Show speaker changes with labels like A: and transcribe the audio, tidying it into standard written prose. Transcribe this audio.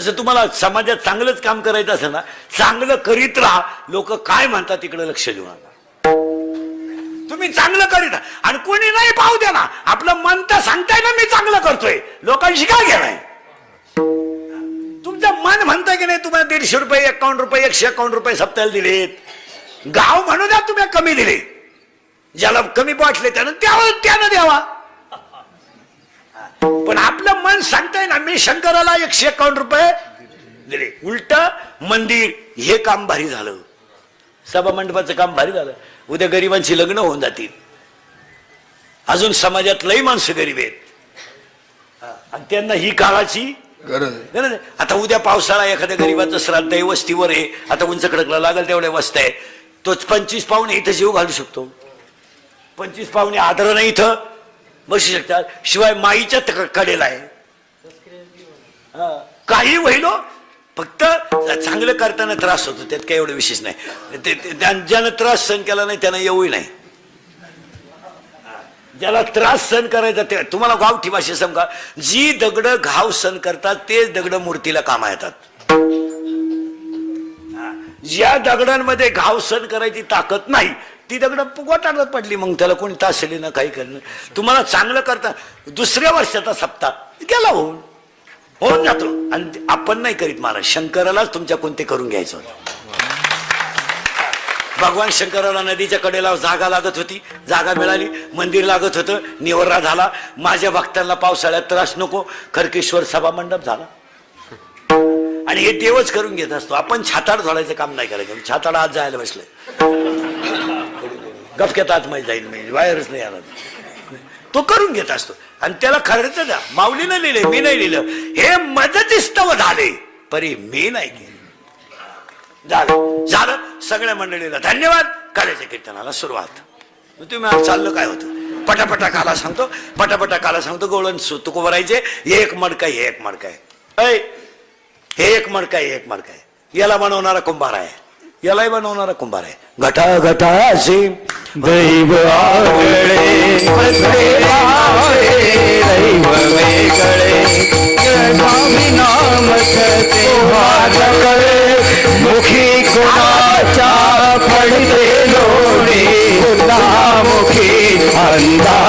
A: जसं तुम्हाला समाजात चांगलंच काम करायचं असेल ना, चांगलं करीत राहा. लोक काय म्हणतात तिकडे लक्ष देऊ नका. तुम्ही चांगलं करीत राहा आणि कोणी नाही पाहू द्या ना. आपलं मन तर सांगताय ना मी चांगलं करतोय, लोकांशी काय घेणार. तुमचं मन म्हणतंय की नाही तुम्हाला 150 रुपये 51 रुपये 151 रुपये सप्ताहाला दिलेत. गाव म्हणू द्या तुम्ही कमी दिले, ज्याला कमी वाटले त्यानं द्यावा. पण आपलं मन सांगताय ना मी शंकराला 151 रुपये दिले. उलट मंदिर हे काम भारी झालं, सभा मंडपाचं काम भारी झालं. उद्या गरिबांची लग्न होऊन जातील. अजून समाजात लई माणसं गरीब आहेत आणि त्यांना ही काळाची गरज आहे. आता उद्या पावसाळा, एखाद्या गरीबाचं श्राद्ध आहे, वस्तीवर आहे, आता उंच कडकला लागल तेवढ्या वस्त्या आहे. तोच 25 पाहुणे इथं जीव घालू शकतो. 25 पाहुणे आदर नाही इथं बसू शकतात. शिवाय माईच्या कडेला आहे. काही होईल, फक्त चांगलं करताना त्रास होतो, त्यात काही एवढं विशेष नाही. ज्यानं त्रास सहन केला नाही त्यांना येऊही नाही. ज्याला त्रास सहन करायचा ते, तुम्हाला गावठी भाषा सांगा, जी दगड घाव सहन करतात तेच दगड मूर्तीला कामा येतात. ज्या दगडांमध्ये घाव सहन करायची ताकद नाही ती दगड गोटाला पडली, मग त्याला कोणी तासली ना काही करणं. तुम्हाला चांगलं करता दुसऱ्या वर्षाचा सप्ताह गेला होऊन जातो. आणि आपण नाही करीत महाराज, शंकरालाच तुमच्या कोणते करून घ्यायचं होतं. भगवान शंकराला नदीच्या कडेला जागा लागत होती, जागा मिळाली, मंदिर लागत होतं, निवर्रा झाला. माझ्या भक्तांना पावसाळ्यात त्रास नको, खरकेश्वर सभा मंडप झाला. आणि हे देवच करून घेत असतो. आपण छाताड झोडायचं काम नाही करायचं. छाताड आज जायला बसले, गपक्यात आतमध्ये जाईल, म्हणजे वायरच नाही आला, तो करून घेत असतो. आणि त्याला खर्च द्या. माऊलीनं लिहिले, मी नाही लिहिलं. हे मदतीस्तव झाले परी मी नाही केलं. झालं सगळ्या मंडळीला धन्यवाद. काल्याच्या कीर्तनाला सुरुवात. तुम्ही आज चाललं काय होतं, पटापटा काला सांगतो, पटापटा काला सांगतो. गोळण तुको भरायचे. एक मडका आहे, एक मडका आहे, हे एक मडका आहे, एक मडका आहे. याला बनवणारा कुंभार आहे, यालाही बनवणारा कुंभार आहे. घटा घटाशी दैव आगळे दैव वेगळे स्वामी नाम मुखी कोणाच्या पडते लोणी मुखी अंधा